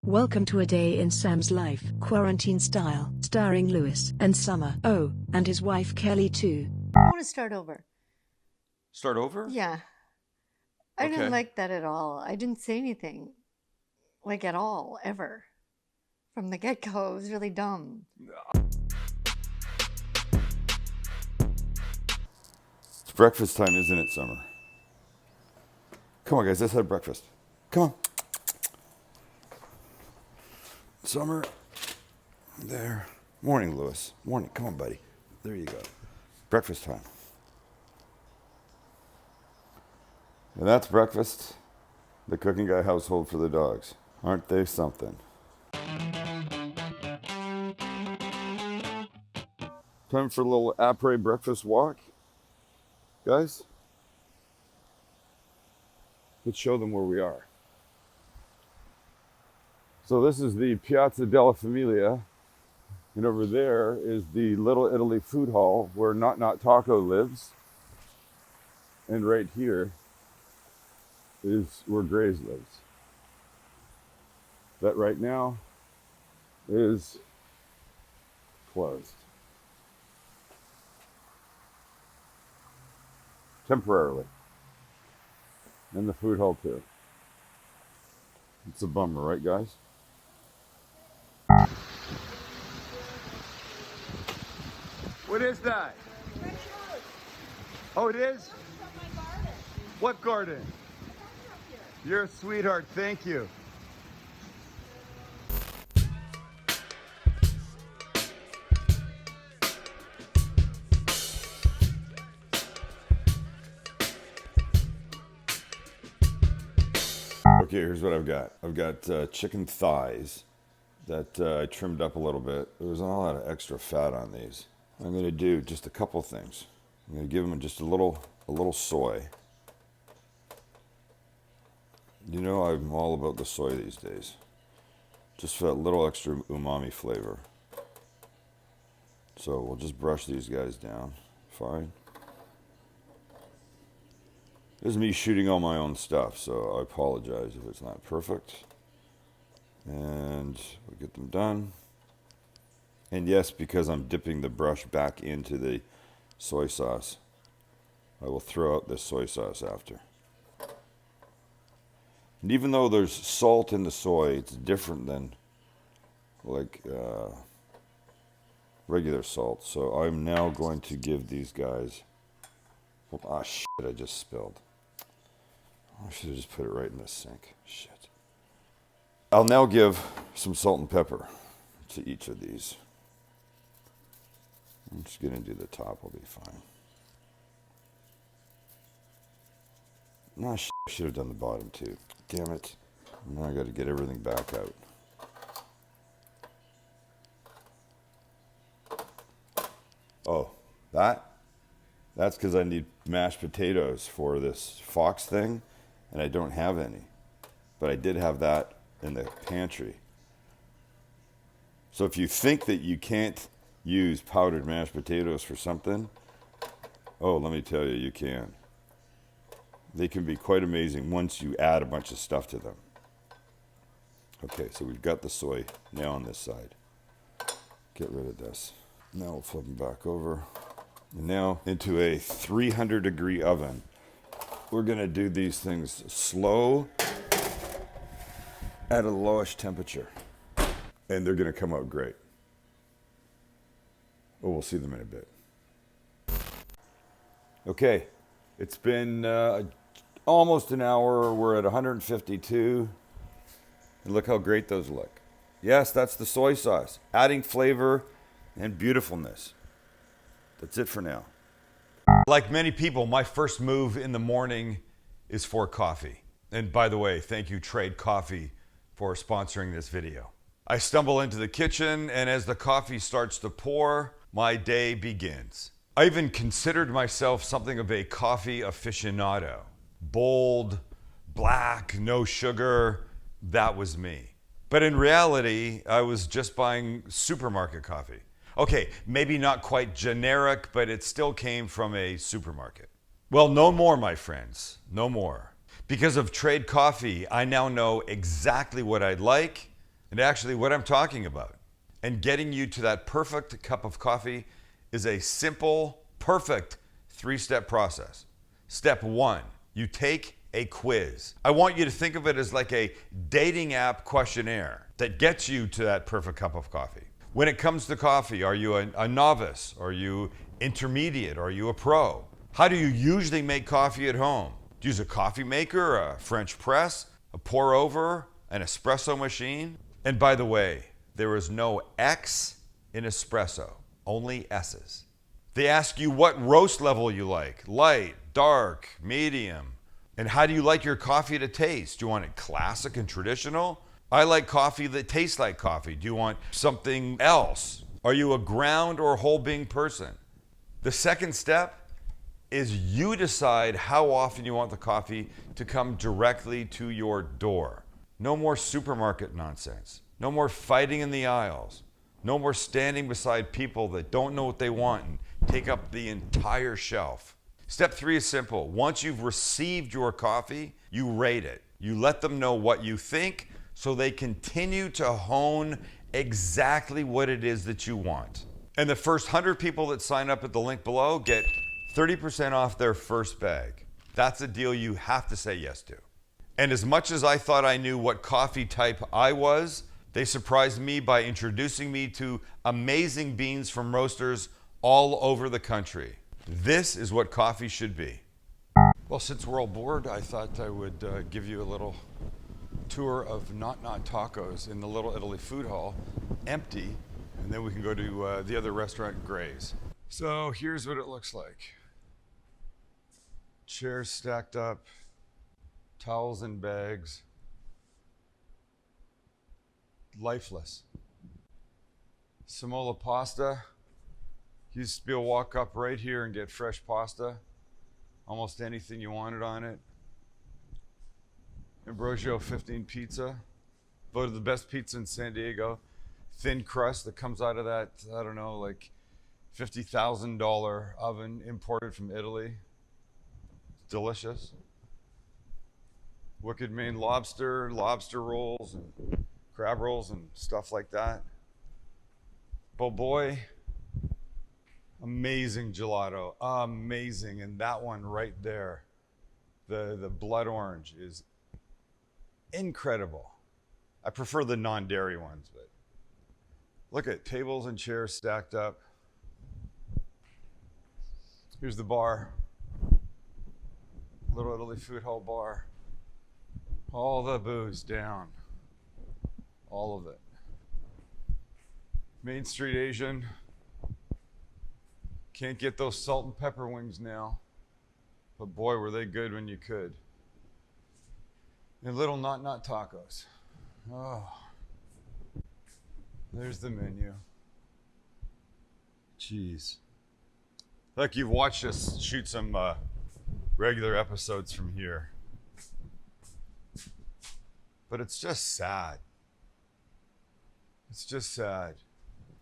Welcome to A Day in Sam's Life, Quarantine Style, starring Lewis and Summer. Oh, and his wife Kelly too. I want to start over. Start over? Yeah. I Okay. didn't like that at all. I didn't say anything, like at all, ever. From the get-go, it was really dumb. It's breakfast time, isn't it, Summer? Come on, guys, let's have breakfast. Come on. Summer. There. Morning, Lewis. Morning. Come on, buddy. There you go. Breakfast time. And that's breakfast. The Cooking Guy household for the dogs. Aren't they something? Time for a little après breakfast walk. Guys, let's show them where we are. So this is the Piazza della Familia, and over there is the Little Italy food hall where Not Not Taco lives. And right here is where Graze lives. That right now is closed. Temporarily. And the food hall too. It's a bummer, right, guys? What is that? Oh, it is? What garden? You're a sweetheart, thank you. Okay, here's what I've got. I've got chicken thighs that I trimmed up a little bit. There was not a lot of extra fat on these. I'm going to do just a couple things. I'm going to give them just a little soy. You know, I'm all about the soy these days. Just for that little extra umami flavor. So we'll just brush these guys down. Fine. This is me shooting all my own stuff, so I apologize if it's not perfect. And we'll get them done. And yes, because I'm dipping the brush back into the soy sauce, I will throw out this soy sauce after. And even though there's salt in the soy, it's different than like regular salt. So I'm now going to give these guys... Ah, shit, I just spilled. I should have just put it right in the sink. Shit. I'll now give some salt and pepper to each of these. I'm just going to do the top, will be fine. No, shit, I should have done the bottom too. Damn it. Now I got to get everything back out. Oh, that's because I need mashed potatoes for this fox thing, and I don't have any. But I did have that in the pantry. So if you think that you can't use powdered mashed potatoes for something, oh, let me tell you, you can. They can be quite amazing once you add a bunch of stuff to them. Okay, so we've got the soy now on this side. Get rid of this. Now we'll flip them back over. And now into a 300-degree oven. We're going to do these things slow at a lowish temperature. And they're going to come out great. Oh, we'll see them in a bit. Okay, it's been almost an hour. We're at 152. And look how great those look. Yes, that's the soy sauce. Adding flavor and beautifulness. That's it for now. Like many people, my first move in the morning is for coffee. And by the way, thank you Trade Coffee for sponsoring this video. I stumble into the kitchen, and as the coffee starts to pour, my day begins. I even considered myself something of a coffee aficionado. Bold, black, no sugar, that was me. But in reality, I was just buying supermarket coffee. Okay, maybe not quite generic, but it still came from a supermarket. Well, no more, my friends, no more. Because of Trade Coffee, I now know exactly what I'd like, And actually, what I'm talking about and getting you to that perfect cup of coffee is a simple, perfect 3-step process. Step 1, you take a quiz. I want you to think of it as like a dating app questionnaire that gets you to that perfect cup of coffee. When it comes to coffee, are you a novice? Are you intermediate? Are you a pro? How do you usually make coffee at home? Do you use a coffee maker, a French press, a pour over, an espresso machine? And by the way, there is no X in espresso, only S's. They ask you what roast level you like, light, dark, medium. And how do you like your coffee to taste? Do you want it classic and traditional? I like coffee that tastes like coffee. Do you want something else? Are you a ground or whole bean person? The second step is you decide how often you want the coffee to come directly to your door. No more supermarket nonsense. No more fighting in the aisles. No more standing beside people that don't know what they want and take up the entire shelf. Step 3 is simple. Once you've received your coffee, you rate it. You let them know what you think so they continue to hone exactly what it is that you want. And the first 100 people that sign up at the link below get 30% off their first bag. That's a deal you have to say yes to. And as much as I thought I knew what coffee type I was, they surprised me by introducing me to amazing beans from roasters all over the country. This is what coffee should be. Well, since we're all bored, I thought I would give you a little tour of Nuthin Tacos in the Little Italy food hall, empty, and then we can go to the other restaurant, Graze. So here's what it looks like. Chairs stacked up, towels and bags. Lifeless. Semola pasta. Used to be able to walk up right here and get fresh pasta. Almost anything you wanted on it. Ambrosio 15 pizza. Voted the best pizza in San Diego. Thin crust that comes out of that, I don't know, like $50,000 oven imported from Italy. Delicious. Wicked Maine lobster rolls, and crab rolls and stuff like that. Oh boy, amazing gelato, amazing. And that one right there, the blood orange is incredible. I prefer the non-dairy ones, but look at tables and chairs stacked up. Here's the bar, Little Italy Food Hall bar. All the booze down. All of it. Main Street Asian. Can't get those salt and pepper wings now. But boy, were they good when you could. And little Nuthin Tacos. Oh. There's the menu. Jeez. Like you've watched us shoot some regular episodes from here. But it's just sad. It's just sad.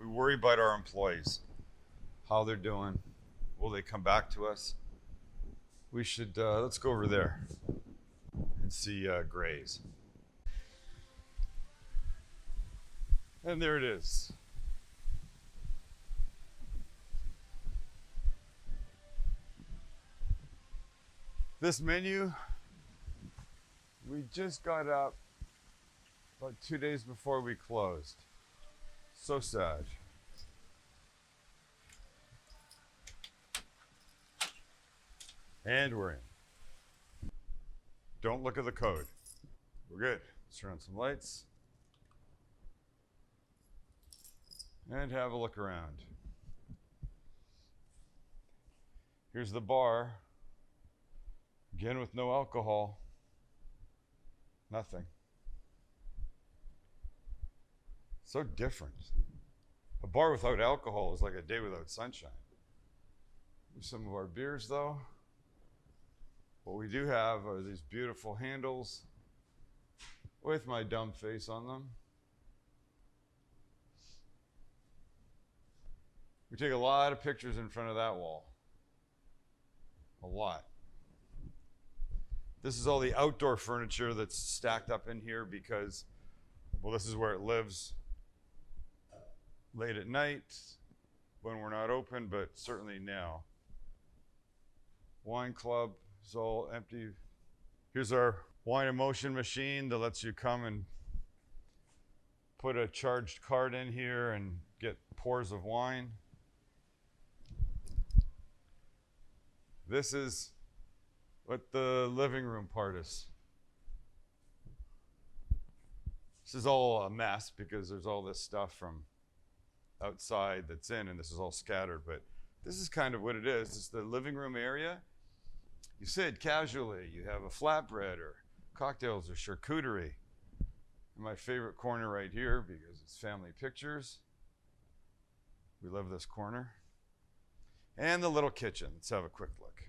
We worry about our employees, how they're doing. Will they come back to us? We should, let's go over there and see Graze. And there it is. This menu, we just got up about 2 days before we closed. So sad. And we're in. Don't look at the code. We're good. Let's turn on some lights. And have a look around. Here's the bar. Again with no alcohol. Nothing. So different. A bar without alcohol is like a day without sunshine. Here's some of our beers though. What we do have are these beautiful handles with my dumb face on them. We take a lot of pictures in front of that wall. A lot. This is all the outdoor furniture that's stacked up in here because Well, this is where it lives late at night when we're not open, but certainly now. Wine club is all empty. Here's our wine emotion machine that lets you come and put a charged card in here and get pours of wine. This is what the living room part is. This is all a mess because there's all this stuff from outside that's in, and this is all scattered, but this is kind of what it is. It's the living room area. You sit casually, you have a flatbread or cocktails or charcuterie. And my favorite corner right here, because it's family pictures. We love this corner. And the little kitchen. Let's have a quick look.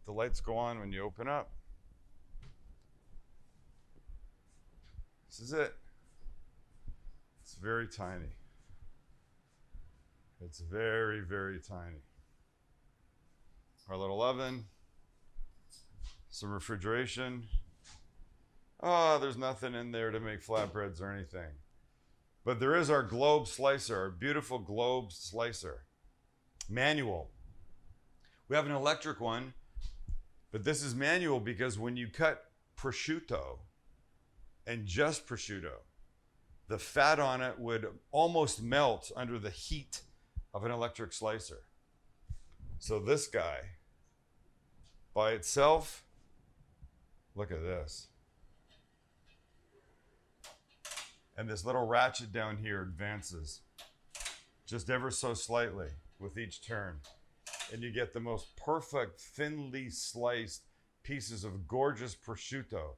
The lights go on when you open up. This is it. It's very tiny. It's very, very tiny. Our little oven, some refrigeration. Oh, there's nothing in there to make flatbreads or anything. But there is our globe slicer, our beautiful globe slicer. Manual. We have an electric one, but this is manual because when you cut prosciutto, and just prosciutto, the fat on it would almost melt under the heat of an electric slicer. So this guy, by itself, look at this. And this little ratchet down here advances just ever so slightly with each turn. And you get the most perfect, thinly sliced pieces of gorgeous prosciutto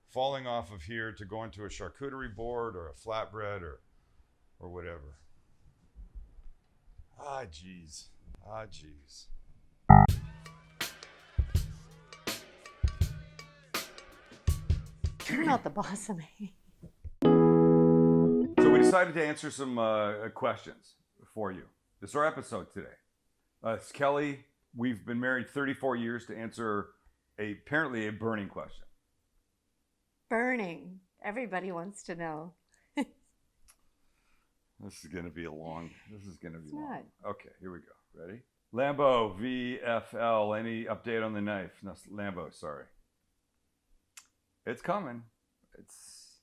falling off of here to go into a charcuterie board or a flatbread or whatever. Ah, geez. Ah, geez. You're not the boss of me. So we decided to answer some questions for you. This is our episode today. It's Kelly. We've been married 34 years to answer apparently a burning question. Burning. Everybody wants to know. This is going to be long. It's not. Okay, here we go. Ready? Lambo VFL. Any update on the knife? No, Lambo, sorry. It's coming. It's.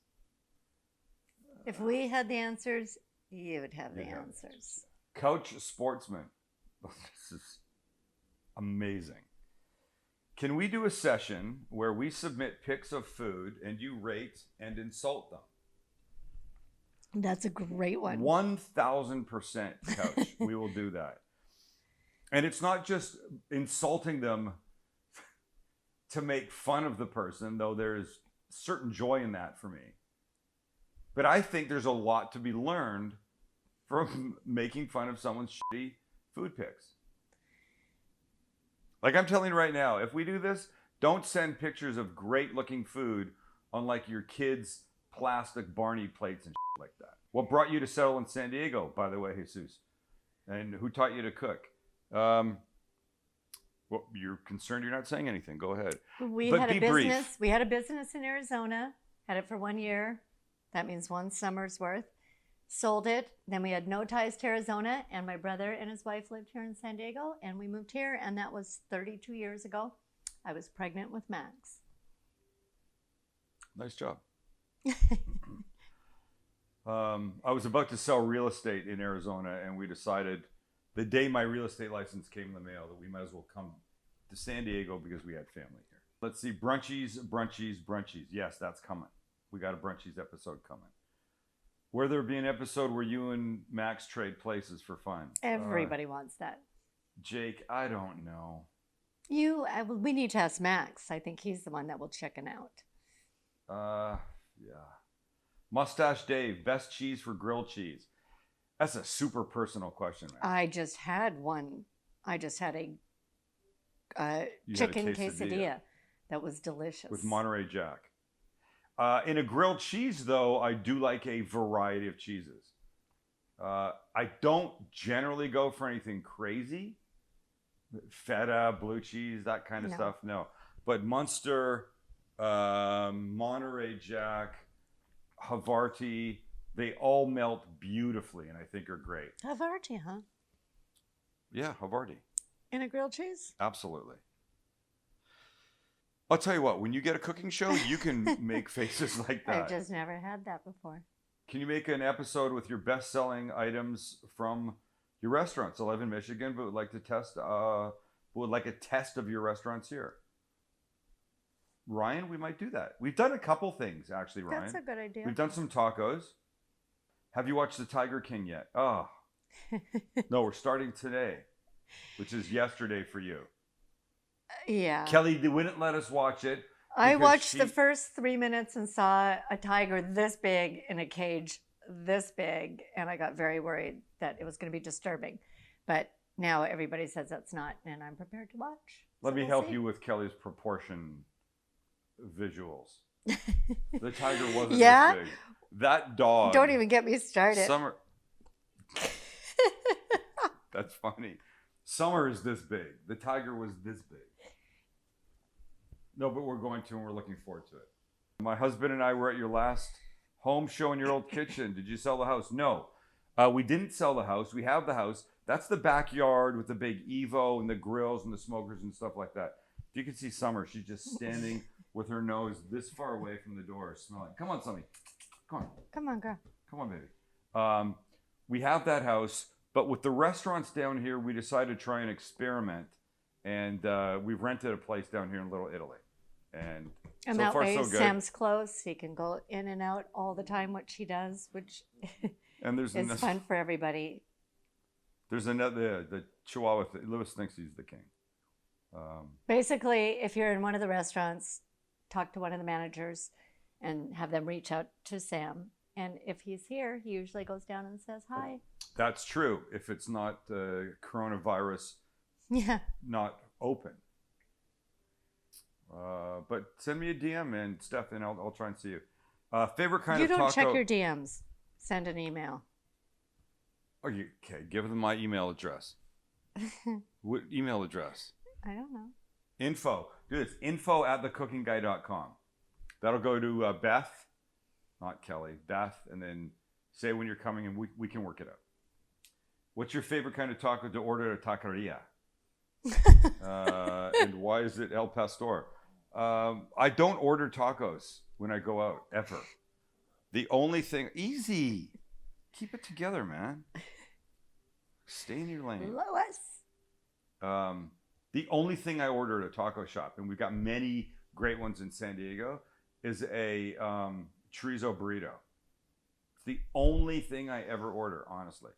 If we had the answers, you would have the answers. Couch Sportsman. This is amazing. Can we do a session where we submit pics of food and you rate and insult them? That's a great one. 1000% Couch. We will do that. And it's not just insulting them to make fun of the person, though there's certain joy in that for me. But I think there's a lot to be learned from making fun of someone's shitty food pics. Like I'm telling you right now, if we do this, don't send pictures of great looking food on like your kids' plastic Barney plates and shit like that. What brought you to settle in San Diego, by the way, Jesus? And who taught you to cook? Well, you're concerned you're not saying anything. Go ahead. We had a business in Arizona, had it for 1 year. That means one summer's worth. Sold it. Then we had no ties to Arizona, and my brother and his wife lived here in San Diego, and we moved here, and that was 32 years ago. I was pregnant with Max. Nice job. I was about to sell real estate in Arizona, and we decided the day my real estate license came in the mail that we might as well come to San Diego because we had family here. Let's see, brunchies. Yes, that's coming. We got a brunchies episode coming. Will there be an episode where you and Max trade places for fun? Everybody wants that. Jake, I don't know. We need to ask Max. I think he's the one that will check it out. Yeah. Mustache Dave, best cheese for grilled cheese. That's a super personal question, man. I just had one. I just had a chicken quesadilla that was delicious. With Monterey Jack. In a grilled cheese, though, I do like a variety of cheeses. I don't generally go for anything crazy. Feta, blue cheese, that kind of stuff, no. But Munster, Monterey Jack, Havarti, they all melt beautifully and I think are great. Havarti, huh? Yeah, Havarti. In a grilled cheese? Absolutely. I'll tell you what, when you get a cooking show, you can make faces like that. I've just never had that before. Can you make an episode with your best-selling items from your restaurants? I live in Michigan, but would like to test, would like a test of your restaurants here. Ryan, we might do that. We've done a couple things, actually, Ryan. That's a good idea. We've done some tacos. Have you watched The Tiger King yet? Oh. No, we're starting today, which is yesterday for you. Yeah. Kelly, they wouldn't let us watch it. I watched the first 3 minutes and saw a tiger this big in a cage this big, and I got very worried that it was going to be disturbing. But now everybody says that's not, and I'm prepared to watch. Let me help you with Kelly's proportion visuals. The tiger wasn't this big. That dog. Don't even get me started. Summer. That's funny. Summer is this big. The tiger was this big. No, but we're going to, and we're looking forward to it. My husband and I were at your last home show in your old kitchen. Did you sell the house? No. We didn't sell the house. We have the house. That's the backyard with the big Evo and the grills and the smokers and stuff like that. You can see Summer. She's just standing with her nose this far away from the door, smelling. Come on, Summy. Come on. Come on, girl. Come on, baby. We have that house, but with the restaurants down here, we decided to try and experiment, and we've rented a place down here in Little Italy. And so that far, way so good. Sam's close. He can go in and out all the time, which he does, which and there's is fun for everybody. There's another, the Chihuahua, Lewis thinks he's the king. Basically, if you're in one of the restaurants, talk to one of the managers and have them reach out to Sam. And if he's here, he usually goes down and says hi. That's true. If it's not coronavirus, not open. But send me a DM and stuff, and I'll try and see you. Favorite kind of taco? You don't check your DMs. Send an email. Okay, give them my email address. What email address? I don't know. Info. Do this. info@thecookingguy.com. That'll go to Beth, not Kelly, Beth, and then say when you're coming, and we can work it out. What's your favorite kind of taco to order at a taqueria? And why is it El Pastor? I don't order tacos when I go out, ever. The only thing... Easy. Keep it together, man. Stay in your lane. Lois. The only thing I order at a taco shop, and we've got many great ones in San Diego, is a chorizo burrito. It's the only thing I ever order, honestly.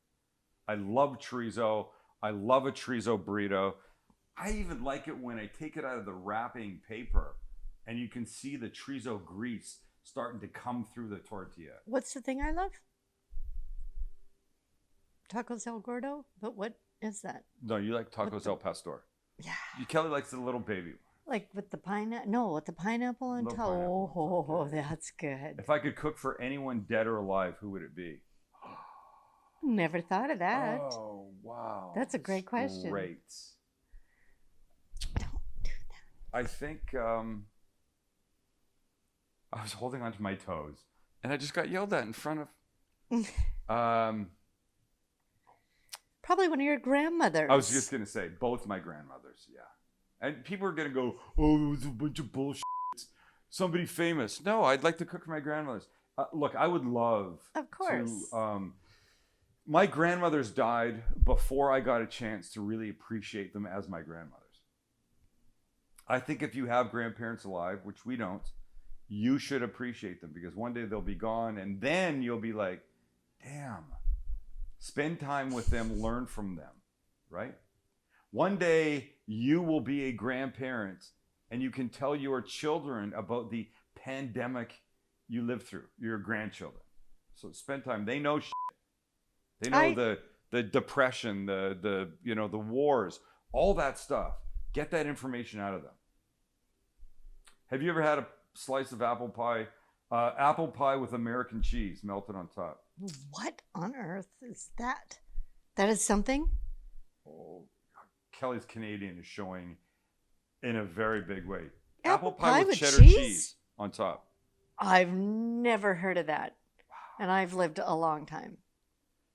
I love chorizo. I love a chorizo burrito. I even like it when I take it out of the wrapping paper and you can see the chorizo grease starting to come through the tortilla. What's the thing I love? Tacos El Gordo? But what is that? No, you like tacos El Pastor. Yeah. Kelly likes the little baby. Like with the pineapple? No, with the pineapple on top. Oh, that's good. If I could cook for anyone dead or alive, who would it be? Never thought of that. Oh, wow. That's a great question. Great. Don't do that. I think I was holding onto my toes and I just got yelled at in front of probably one of your grandmothers. I was just going to say both my grandmothers, yeah. And people are going to go, oh, it was a bunch of bullshit. Somebody famous. No, I'd like to cook for my grandmothers. Look, I would love of course. To... my grandmothers died before I got a chance to really appreciate them as my grandmothers. I think if you have grandparents alive, which we don't, you should appreciate them because one day they'll be gone and then you'll be like, damn, spend time with them, learn from them, right? One day you will be a grandparent and you can tell your children about the pandemic you lived through, your grandchildren. So spend time. They know shit. They know the depression, the wars, all that stuff. Get that information out of them. Have you ever had a slice of apple pie? Apple pie with American cheese melted on top. What on earth is that? That is something? Oh, Kelly's Canadian is showing in a very big way. Apple Apple pie with cheddar cheese cheese on top. I've never heard of that. And I've lived a long time.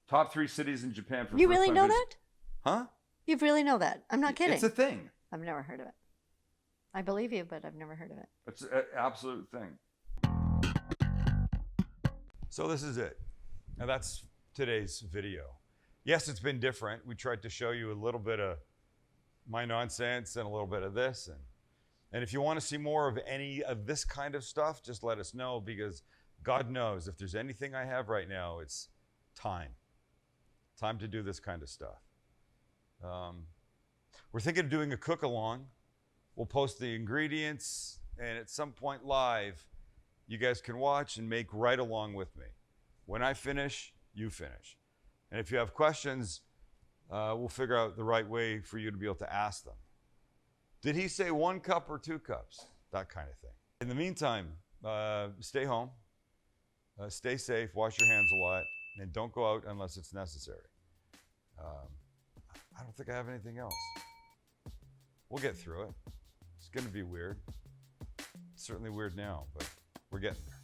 Top 3 cities in Japan for You first really time know visit- that? Huh? You really know that? I'm not kidding. It's a thing. I've never heard of it. I believe you, but I've never heard of it. It's an absolute thing. So this is it. Now that's today's video. Yes, it's been different. We tried to show you a little bit of my nonsense and a little bit of this. And if you want to see more of any of this kind of stuff, just let us know, because God knows if there's anything I have right now, it's time. Time to do this kind of stuff. We're thinking of doing a cook-along. We'll post the ingredients, and at some point live, you guys can watch and make right along with me. When I finish, you finish. And if you have questions, we'll figure out the right way for you to be able to ask them. Did he say 1 cup or 2 cups? That kind of thing. In the meantime, stay home, stay safe, wash your hands a lot, and don't go out unless it's necessary. I don't think I have anything else. We'll get through it. It's going to be weird. It's certainly weird now, but we're getting there.